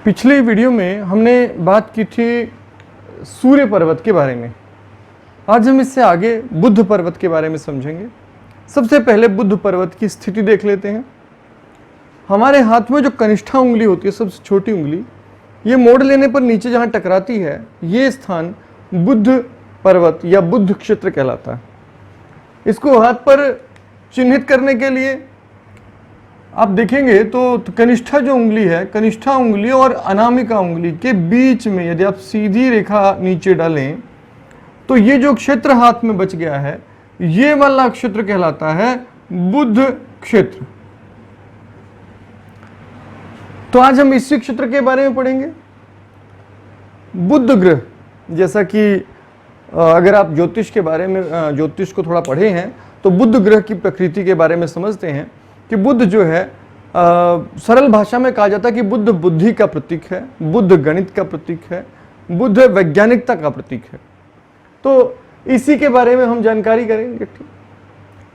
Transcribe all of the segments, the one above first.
पिछले वीडियो में हमने बात की थी सूर्य पर्वत के बारे में। आज हम इससे आगे बुध पर्वत के बारे में समझेंगे। सबसे पहले बुध पर्वत की स्थिति देख लेते हैं। हमारे हाथ में जो कनिष्ठा उंगली होती है, सबसे छोटी उंगली, ये मोड़ लेने पर नीचे जहाँ टकराती है, ये स्थान बुध पर्वत या बुध क्षेत्र कहलाता है। इसको हाथ पर चिन्हित करने के लिए आप देखेंगे तो कनिष्ठा जो उंगली है, कनिष्ठा उंगली और अनामिका उंगली के बीच में यदि आप सीधी रेखा नीचे डालें तो ये जो क्षेत्र हाथ में बच गया है, ये वाला क्षेत्र कहलाता है बुध क्षेत्र। तो आज हम इसी क्षेत्र के बारे में पढ़ेंगे। बुध ग्रह, जैसा कि अगर आप ज्योतिष के बारे में ज्योतिष को थोड़ा पढ़े हैं तो बुध ग्रह की प्रकृति के बारे में समझते हैं कि बुध जो है सरल भाषा में कहा जाता है कि बुध बुद्धि का प्रतीक है, बुध गणित का प्रतीक है, बुध वैज्ञानिकता का प्रतीक है। तो इसी के बारे में हम जानकारी करेंगे। ठीक,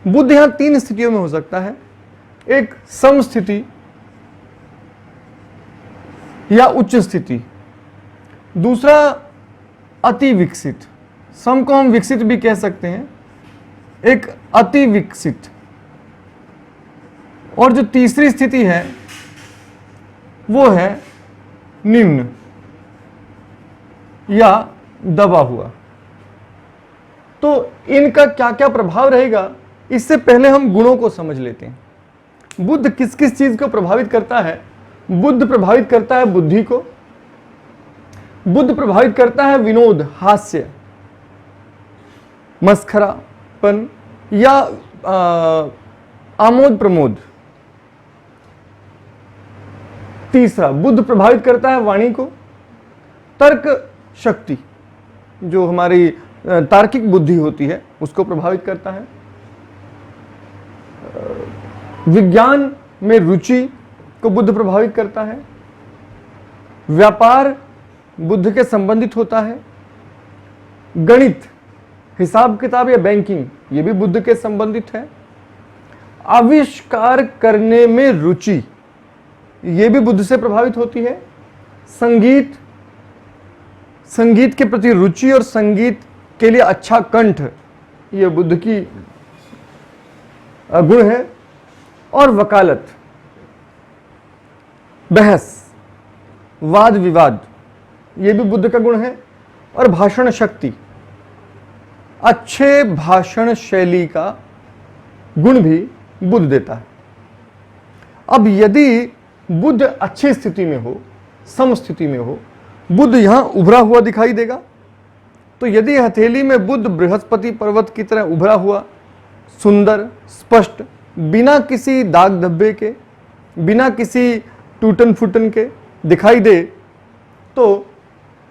बुध यहां तीन स्थितियों में हो सकता है। एक सम स्थिति या उच्च स्थिति, दूसरा अति विकसित, सम को हम विकसित भी कह सकते हैं, एक अति विकसित, और जो तीसरी स्थिति है वो है निम्न या दबा हुआ। तो इनका क्या क्या प्रभाव रहेगा, इससे पहले हम गुणों को समझ लेते हैं। बुध किस किस चीज को प्रभावित करता है? बुध प्रभावित करता है बुद्धि को, बुध प्रभावित करता है विनोद, हास्य, मस्खरापन या आमोद प्रमोद। तीसरा, बुध प्रभावित करता है वाणी को, तर्क शक्ति, जो हमारी तार्किक बुद्धि होती है उसको प्रभावित करता है। विज्ञान में रुचि को बुध प्रभावित करता है। व्यापार बुध के संबंधित होता है। गणित, हिसाब किताब या बैंकिंग, ये भी बुध के संबंधित है। आविष्कार करने में रुचि, ये भी बुध से प्रभावित होती है। संगीत, संगीत के प्रति रुचि और संगीत के लिए अच्छा कंठ, ये बुध की गुण है। और वकालत, बहस, वाद विवाद, ये भी बुध का गुण है। और भाषण शक्ति, अच्छे भाषण शैली का गुण भी बुध देता है। अब यदि बुध अच्छी स्थिति में हो, सम स्थिति में हो, बुध यहां उभरा हुआ दिखाई देगा। तो यदि हथेली में बुध बृहस्पति पर्वत की तरह उभरा हुआ, सुंदर, स्पष्ट, बिना किसी दाग धब्बे के, बिना किसी टूटन फूटन के दिखाई दे, तो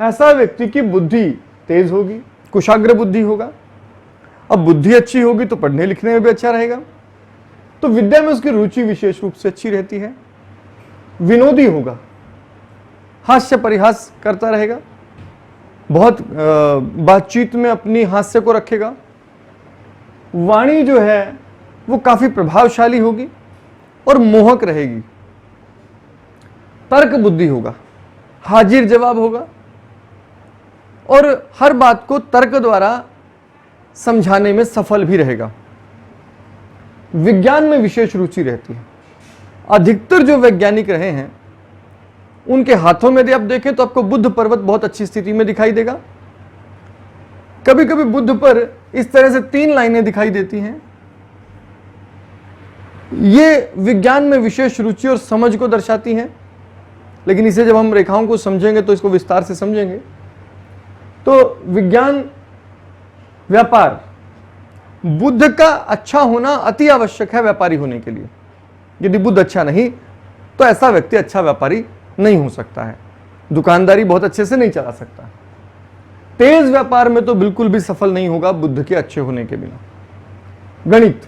ऐसा व्यक्ति की बुद्धि तेज होगी, कुशाग्र बुद्धि होगा। अब बुद्धि अच्छी होगी तो पढ़ने लिखने में भी अच्छा रहेगा, तो विद्या में उसकी रुचि विशेष रूप से अच्छी रहती है। विनोदी होगा, हास्य परिहास करता रहेगा, बहुत बातचीत में अपनी हास्य को रखेगा। वाणी जो है वो काफी प्रभावशाली होगी और मोहक रहेगी। तर्क बुद्धि होगा, हाजिर जवाब होगा और हर बात को तर्क द्वारा समझाने में सफल भी रहेगा। विज्ञान में विशेष रुचि रहती है। अधिकतर जो वैज्ञानिक रहे हैं उनके हाथों में यदि आप देखें तो आपको बुध पर्वत बहुत अच्छी स्थिति में दिखाई देगा। कभी कभी बुध पर इस तरह से 3 लाइनें दिखाई देती हैं। ये विज्ञान में विशेष रुचि और समझ को दर्शाती हैं, लेकिन इसे जब हम रेखाओं को समझेंगे तो इसको विस्तार से समझेंगे। तो विज्ञान, व्यापार, बुध का अच्छा होना अति आवश्यक है व्यापारी होने के लिए। यदि बुध अच्छा नहीं तो ऐसा व्यक्ति अच्छा व्यापारी नहीं हो सकता है, दुकानदारी बहुत अच्छे से नहीं चला सकता। तेज व्यापार में तो बिल्कुल भी सफल नहीं होगा बुध के अच्छे होने के बिना। गणित,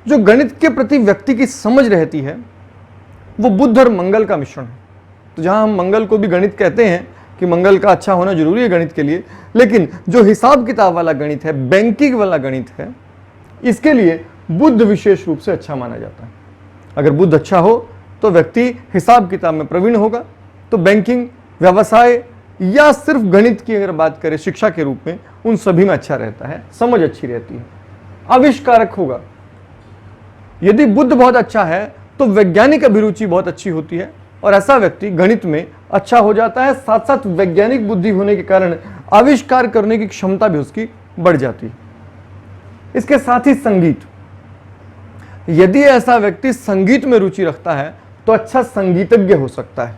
जो गणित के प्रति व्यक्ति की समझ रहती है वो बुध और मंगल का मिश्रण है। तो जहां हम मंगल को भी गणित कहते हैं कि मंगल का अच्छा होना जरूरी है गणित के लिए, लेकिन जो हिसाब किताब वाला गणित है, बैंकिंग वाला गणित है, इसके लिए बुध विशेष रूप से अच्छा माना जाता है। अगर बुध अच्छा हो तो व्यक्ति हिसाब किताब में प्रवीण होगा, तो बैंकिंग, व्यवसाय या सिर्फ गणित की अगर बात करें शिक्षा के रूप में, उन सभी में अच्छा रहता है, समझ अच्छी रहती है। आविष्कारक होगा। यदि बुध बहुत अच्छा है तो वैज्ञानिक अभिरुचि बहुत अच्छी होती है और ऐसा व्यक्ति गणित में अच्छा हो जाता है, साथ साथ वैज्ञानिक बुद्धि होने के कारण आविष्कार करने की क्षमता भी उसकी बढ़ जाती है। इसके साथ ही संगीत, यदि ऐसा व्यक्ति संगीत में रुचि रखता है तो अच्छा संगीतज्ञ हो सकता है।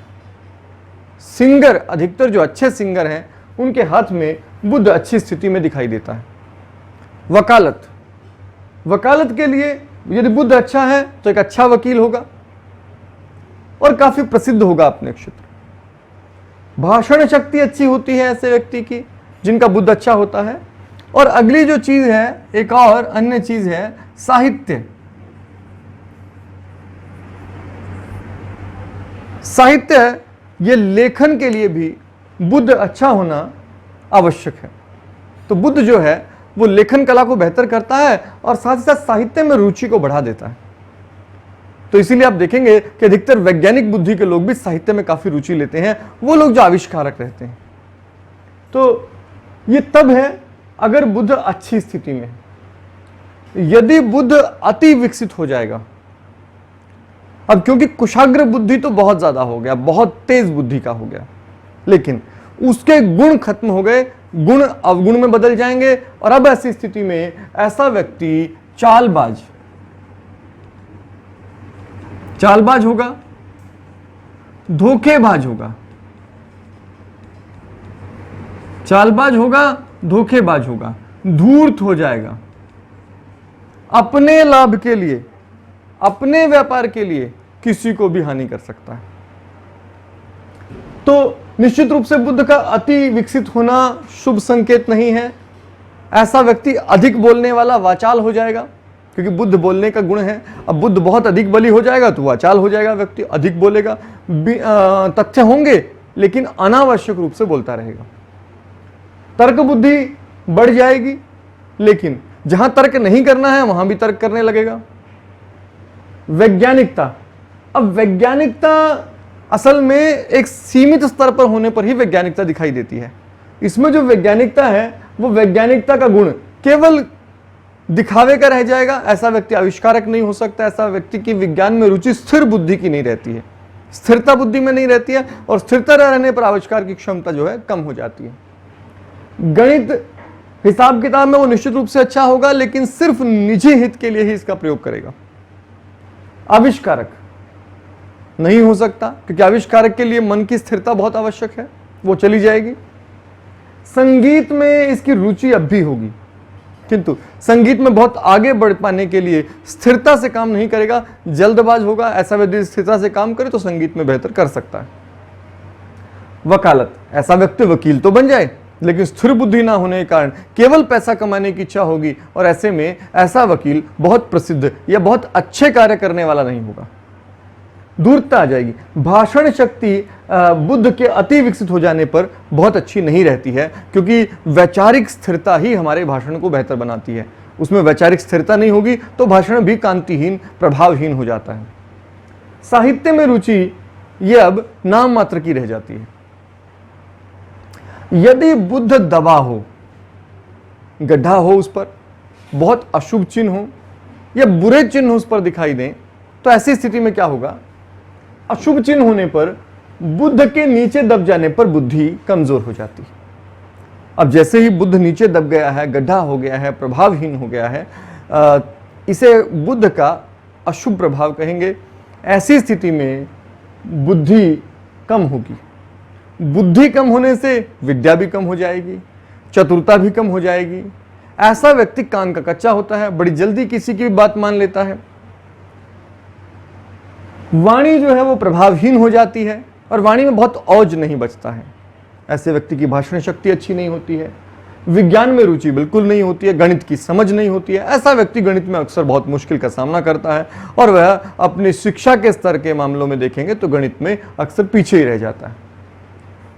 सिंगर, अधिकतर जो अच्छे सिंगर हैं उनके हाथ में बुध अच्छी स्थिति में दिखाई देता है। वकालत, वकालत के लिए यदि बुध अच्छा है तो एक अच्छा वकील होगा और काफी प्रसिद्ध होगा अपने क्षेत्र। भाषण शक्ति अच्छी होती है ऐसे व्यक्ति की जिनका बुध अच्छा होता है। और अगली जो चीज है, एक और अन्य चीज है साहित्य। साहित्य, ये लेखन के लिए भी बुध अच्छा होना आवश्यक है। तो बुध जो है वो लेखन कला को बेहतर करता है और साथ ही साथ साहित्य में रुचि को बढ़ा देता है। तो इसीलिए आप देखेंगे कि अधिकतर वैज्ञानिक बुद्धि के लोग भी साहित्य में काफी रुचि लेते हैं, वो लोग जो आविष्कारक रहते हैं। तो ये तब है अगर बुध अच्छी स्थिति में है। यदि बुध अति विकसित हो जाएगा, अब क्योंकि कुशाग्र बुद्धि तो बहुत ज्यादा हो गया, बहुत तेज बुद्धि का हो गया, लेकिन उसके गुण खत्म हो गए, गुण अवगुण में बदल जाएंगे और अब ऐसी स्थिति में ऐसा व्यक्ति चालबाज होगा, धोखेबाज होगा, चालबाज होगा, धोखेबाज होगा, धूर्त हो जाएगा, अपने लाभ के लिए, अपने व्यापार के लिए किसी को भी हानि कर सकता है। तो निश्चित रूप से बुध का अति विकसित होना शुभ संकेत नहीं है। ऐसा व्यक्ति अधिक बोलने वाला वाचाल हो जाएगा, क्योंकि बुध बोलने का गुण है। अब बुध बहुत अधिक बली हो जाएगा तो वाचाल हो जाएगा, व्यक्ति अधिक बोलेगा, तथ्य होंगे लेकिन अनावश्यक रूप से बोलता रहेगा। तर्क बुद्धि बढ़ जाएगी, लेकिन जहां तर्क नहीं करना है वहां भी तर्क करने लगेगा। वैज्ञानिकता, अब वैज्ञानिकता असल में एक सीमित स्तर पर होने पर ही वैज्ञानिकता दिखाई देती है। इसमें जो वैज्ञानिकता है वो वैज्ञानिकता का गुण केवल दिखावे का रह जाएगा। ऐसा व्यक्ति आविष्कारक नहीं हो सकता। ऐसा व्यक्ति की विज्ञान में रुचि स्थिर बुद्धि की नहीं रहती है, स्थिरता बुद्धि में नहीं रहती है, और स्थिरता रहने पर आविष्कार की क्षमता जो है कम हो जाती है। गणित, हिसाब किताब में वो निश्चित रूप से अच्छा होगा, लेकिन सिर्फ निजी हित के लिए ही इसका प्रयोग करेगा। आविष्कारक नहीं हो सकता, क्योंकि आविष्कारक के लिए मन की स्थिरता बहुत आवश्यक है, वो चली जाएगी। संगीत में इसकी रुचि अब भी होगी, किंतु संगीत में बहुत आगे बढ़ पाने के लिए स्थिरता से काम नहीं करेगा, जल्दबाज होगा। ऐसा व्यक्ति स्थिरता से काम करे तो संगीत में बेहतर कर सकता है। वकालत, ऐसा व्यक्ति वकील तो बन जाए, लेकिन स्थिर बुद्धि ना होने के कारण केवल पैसा कमाने की इच्छा होगी, और ऐसे में ऐसा वकील बहुत प्रसिद्ध या बहुत अच्छे कार्य करने वाला नहीं होगा। धूर्तता आ जाएगी। भाषण शक्ति बुध के अति विकसित हो जाने पर बहुत अच्छी नहीं रहती है, क्योंकि वैचारिक स्थिरता ही हमारे भाषण को बेहतर बनाती है। उसमें वैचारिक स्थिरता नहीं होगी तो भाषण भी कांतिहीन, प्रभावहीन हो जाता है। साहित्य में रुचि ये अब नाम मात्र की रह जाती है। यदि बुध दबा हो, गड्ढा हो, उस पर बहुत अशुभ चिन्ह हो या बुरे चिन्ह उस पर दिखाई दें, तो ऐसी स्थिति में क्या होगा? अशुभ चिन्ह होने पर, बुध के नीचे दब जाने पर बुद्धि कमजोर हो जाती है। अब जैसे ही बुध नीचे दब गया है, गड्ढा हो गया है, प्रभावहीन हो गया है, इसे बुध का अशुभ प्रभाव कहेंगे। ऐसी स्थिति में बुद्धि कम होगी। बुद्धि कम होने से विद्या भी कम हो जाएगी, चतुरता भी कम हो जाएगी। ऐसा व्यक्ति कान का कच्चा होता है, बड़ी जल्दी किसी की बात मान लेता है। वाणी जो है वो प्रभावहीन हो जाती है और वाणी में बहुत औज नहीं बचता है। ऐसे व्यक्ति की भाषण शक्ति अच्छी नहीं होती है। विज्ञान में रुचि बिल्कुल नहीं होती है, गणित की समझ नहीं होती है। ऐसा व्यक्ति गणित में अक्सर बहुत मुश्किल का सामना करता है और वह अपनी शिक्षा के स्तर के मामलों में देखेंगे तो गणित में अक्सर पीछे ही रह जाता है।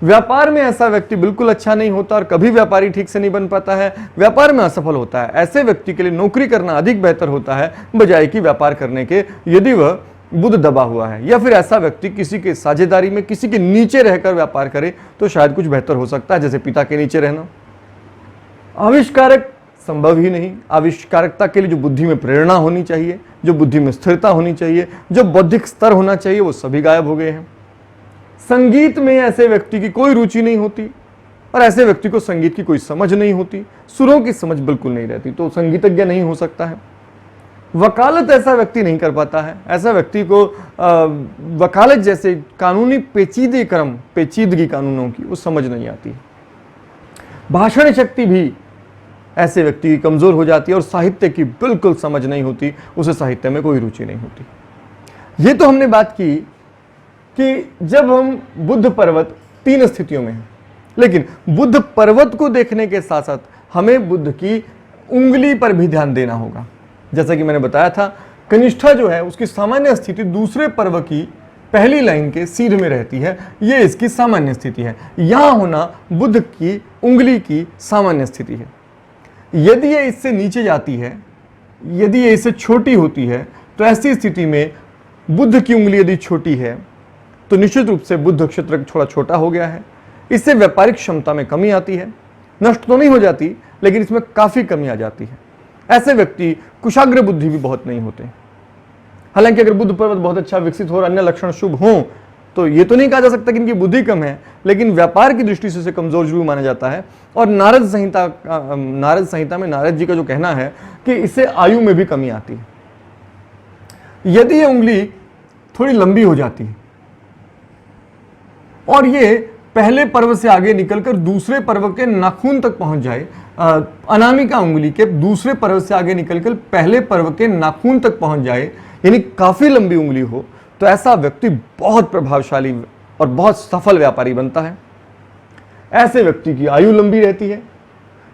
व्यापार में ऐसा व्यक्ति बिल्कुल अच्छा नहीं होता और कभी व्यापारी ठीक से नहीं बन पाता है, व्यापार में असफल होता है। ऐसे व्यक्ति के लिए नौकरी करना अधिक बेहतर होता है बजाय कि व्यापार करने के, यदि वह बुध दबा हुआ है, या फिर ऐसा व्यक्ति किसी के साझेदारी में किसी के नीचे रहकर व्यापार करे तो शायद कुछ बेहतर हो सकता है, जैसे पिता के नीचे रहना। आविष्कारक संभव ही नहीं। आविष्कारकता के लिए जो बुद्धि में प्रेरणा होनी चाहिए, जो बुद्धि में स्थिरता होनी चाहिए, जो बौद्धिक स्तर होना चाहिए, वो सभी गायब हो गए हैं। संगीत में ऐसे व्यक्ति की कोई रुचि नहीं होती, और ऐसे व्यक्ति को संगीत की कोई समझ नहीं होती, सुरों की समझ बिल्कुल नहीं रहती, तो संगीतज्ञ नहीं हो सकता है। वकालत ऐसा व्यक्ति नहीं कर पाता है। ऐसा व्यक्ति को वकालत जैसे कानूनी पेचीदगी कानूनों की वो समझ नहीं आती। भाषण शक्ति भी ऐसे व्यक्ति की कमजोर हो जाती है, और साहित्य की बिल्कुल समझ नहीं होती, उसे साहित्य में कोई रुचि नहीं होती। ये तो हमने बात की कि जब हम बुद्ध पर्वत 3 स्थितियों में हैं, लेकिन बुद्ध पर्वत को देखने के साथ साथ हमें बुद्ध की उंगली पर भी ध्यान देना होगा। जैसा कि मैंने बताया था, कनिष्ठा जो है उसकी सामान्य स्थिति दूसरे पर्व की पहली लाइन के सीध में रहती है, ये इसकी सामान्य स्थिति है। यहां होना बुद्ध की उंगली की सामान्य स्थिति है। यदि ये इससे नीचे जाती है, यदि ये इससे छोटी होती है, तो ऐसी स्थिति में बुद्ध की उंगली यदि छोटी है तो निश्चित रूप से बुद्ध क्षेत्र थोड़ा छोटा हो गया है। इससे व्यापारिक क्षमता में कमी आती है। नष्ट तो नहीं हो जाती, लेकिन इसमें काफी कमी आ जाती है। ऐसे व्यक्ति कुशाग्र बुद्धि भी बहुत नहीं होते। हालांकि अगर बुद्ध पर्वत बहुत अच्छा विकसित हो और अन्य लक्षण शुभ हों तो ये तो नहीं कहा जा सकता कि इनकी बुद्धि कम है, लेकिन व्यापार की दृष्टि से इसे कमजोर जरूर माना जाता है। और नारद संहिता में नारद जी का जो कहना है कि इससे आयु में भी कमी आती है। यदि ये उंगली थोड़ी लंबी हो जाती है और ये पहले पर्व से आगे निकलकर दूसरे पर्व के नाखून तक पहुंच जाए, अनामिका उंगली के दूसरे पर्व से आगे निकलकर पहले पर्व के नाखून तक पहुंच जाए, यानी काफी लंबी उंगली हो, तो ऐसा व्यक्ति बहुत प्रभावशाली और बहुत सफल व्यापारी बनता है। ऐसे व्यक्ति की आयु लंबी रहती है।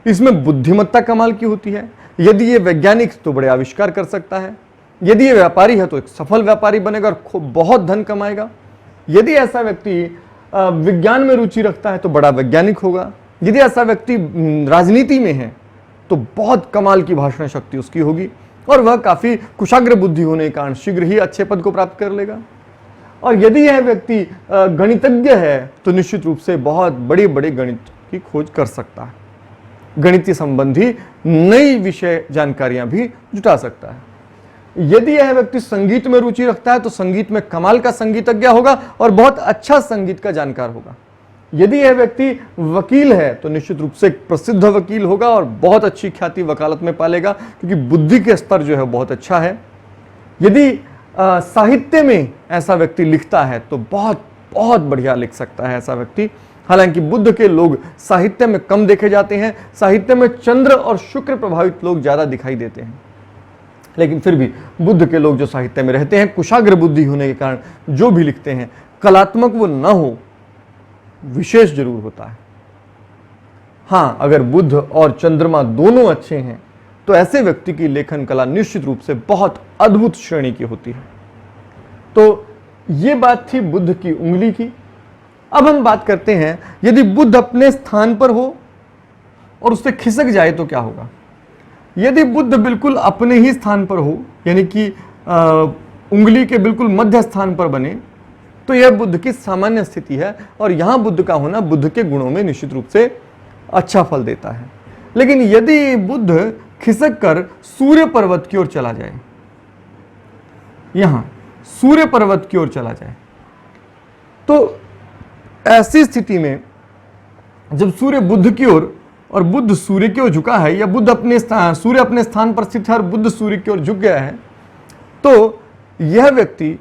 इसमें बुद्धिमत्ता कमाल की होती है। यदि ये वैज्ञानिक तो बड़े आविष्कार कर सकता है। यदि ये व्यापारी है तो एक सफल व्यापारी बनेगा और बहुत धन कमाएगा। यदि ऐसा व्यक्ति विज्ञान में रुचि रखता है तो बड़ा वैज्ञानिक होगा। यदि ऐसा व्यक्ति राजनीति में है तो बहुत कमाल की भाषण शक्ति उसकी होगी, और वह काफी कुशाग्र बुद्धि होने के कारण शीघ्र ही अच्छे पद को प्राप्त कर लेगा। और यदि यह व्यक्ति गणितज्ञ है तो निश्चित रूप से बहुत बड़े बड़े गणित की खोज कर सकता है। गणितीय संबंधी नई विषय जानकारियां भी जुटा सकता है। यदि यह व्यक्ति संगीत में रुचि रखता है तो संगीत में कमाल का संगीतज्ञ होगा और बहुत अच्छा संगीत का जानकार होगा। यदि यह व्यक्ति वकील है तो निश्चित रूप से एक प्रसिद्ध वकील होगा और बहुत अच्छी ख्याति वकालत में पालेगा, क्योंकि बुद्धि के स्तर जो है बहुत अच्छा है। यदि साहित्य में ऐसा व्यक्ति लिखता है तो बहुत बहुत बढ़िया लिख सकता है ऐसा व्यक्ति। हालांकि बुद्ध के लोग साहित्य में कम देखे जाते हैं, साहित्य में चंद्र और शुक्र प्रभावित लोग ज्यादा दिखाई देते हैं, लेकिन फिर भी बुद्ध के लोग जो साहित्य में रहते हैं, कुशाग्र बुद्धि होने के कारण जो भी लिखते हैं कलात्मक वो न हो, विशेष जरूर होता है। हां, अगर बुद्ध और चंद्रमा दोनों अच्छे हैं तो ऐसे व्यक्ति की लेखन कला निश्चित रूप से बहुत अद्भुत श्रेणी की होती है। तो ये बात थी बुद्ध की उंगली की। अब हम बात करते हैं, यदि बुद्ध अपने स्थान पर हो और उससे खिसक जाए तो क्या होगा। यदि बुद्ध बिल्कुल अपने ही स्थान पर हो, यानी कि उंगली के बिल्कुल मध्य स्थान पर बने, तो यह बुद्ध की सामान्य स्थिति है, और यहां बुद्ध का होना बुद्ध के गुणों में निश्चित रूप से अच्छा फल देता है। लेकिन यदि बुद्ध खिसक कर सूर्य पर्वत की ओर चला जाए, यहां सूर्य पर्वत की ओर चला जाए, तो ऐसी स्थिति में जब सूर्य बुद्ध की ओर और बुद्ध सूर्य की ओर झुका है, या सूर्य अपने स्थान पर स्थित है और बुद्ध सूर्य की ओर झुक गया है, तो यह व्यक्ति,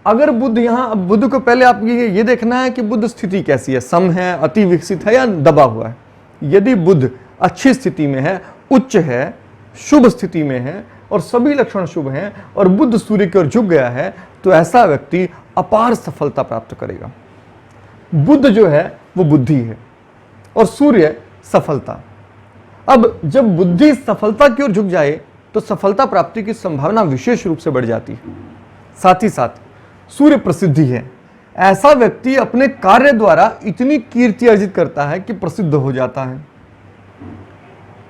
अगर बुद्ध यहां, बुद्ध को पहले आप ये देखना है कि बुद्ध स्थिति कैसी है, सम है, अति विकसित है या दबा हुआ है। यदि बुद्ध अच्छी स्थिति में है, उच्च है, शुभ स्थिति में है और सभी लक्षण शुभ हैं और बुद्ध सूर्य की ओर झुक गया है, तो ऐसा व्यक्ति अपार सफलता प्राप्त करेगा। बुद्ध जो है वो बुद्धि है और सूर्य सफलता। अब जब बुद्धि सफलता की ओर झुक जाए तो सफलता प्राप्ति की संभावना विशेष रूप से बढ़ जाती है। साथ ही साथ सूर्य प्रसिद्धि है। ऐसा व्यक्ति अपने कार्य द्वारा इतनी कीर्ति अर्जित करता है कि प्रसिद्ध हो जाता है।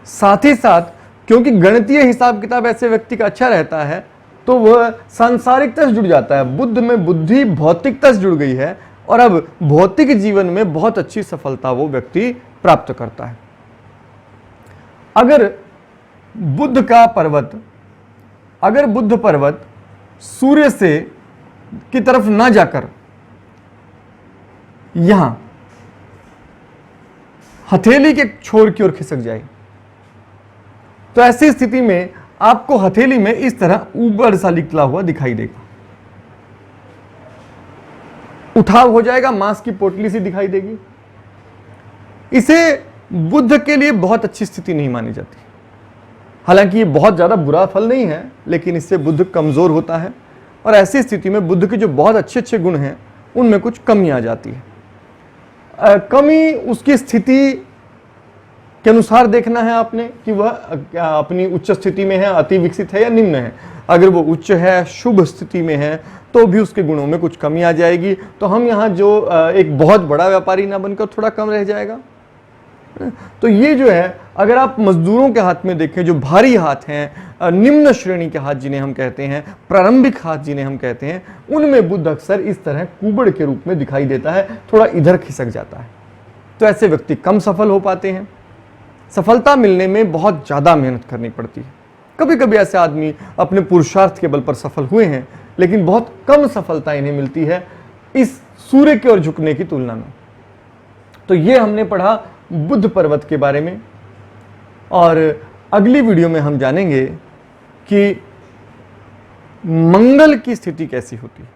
साथ ही साथ क्योंकि गणितीय हिसाब किताब ऐसे व्यक्ति का अच्छा रहता है, तो वह सांसारिकता से जुड़ जाता है। बुद्ध में बुद्धि भौतिकता से जुड़ गई है और अब भौतिक जीवन में बहुत अच्छी सफलता वो व्यक्ति प्राप्त करता है। अगर बुद्ध पर्वत सूर्य से की तरफ ना जाकर यहां हथेली के छोर की ओर खिसक जाए, तो ऐसी स्थिति में आपको हथेली में इस तरह ऊपर सा निकला हुआ दिखाई देगा, उठाव हो जाएगा, मांस की पोटली सी दिखाई देगी। इसे बुद्ध के लिए बहुत अच्छी स्थिति नहीं मानी जाती। हालांकि ये बहुत ज्यादा बुरा फल नहीं है, लेकिन इससे बुद्ध कमजोर होता है और ऐसी स्थिति में बुद्ध के जो बहुत अच्छे अच्छे गुण हैं उनमें कुछ कमी आ जाती है। कमी उसकी स्थिति के अनुसार देखना है आपने कि वह अपनी उच्च स्थिति में है, अति विकसित है या निम्न है। अगर वो उच्च है, शुभ स्थिति में है, तो भी उसके गुणों में कुछ कमी आ जाएगी, तो हम यहाँ जो एक बहुत बड़ा व्यापारी ना बनकर थोड़ा कम रह जाएगा। तो ये जो है, अगर आप मजदूरों के हाथ में देखें, जो भारी हाथ हैं, निम्न श्रेणी के हाथ जिन्हें हम कहते हैं, प्रारंभिक हाथ जिन्हें हम कहते हैं, उनमें बुद्ध अक्सर इस तरह कुबड़ के रूप में दिखाई देता है, थोड़ा इधर खिसक जाता है। तो ऐसे व्यक्ति कम सफल हो पाते हैं। सफलता मिलने में बहुत ज्यादा मेहनत करनी पड़ती है। कभी कभी ऐसे आदमी अपने पुरुषार्थ के बल पर सफल हुए हैं, लेकिन बहुत कम सफलता इन्हें मिलती है इस सूर्य की ओर झुकने की तुलना में। तो ये हमने पढ़ा बुद्ध पर्वत के बारे में, और अगली वीडियो में हम जानेंगे कि मंगल की स्थिति कैसी होती है।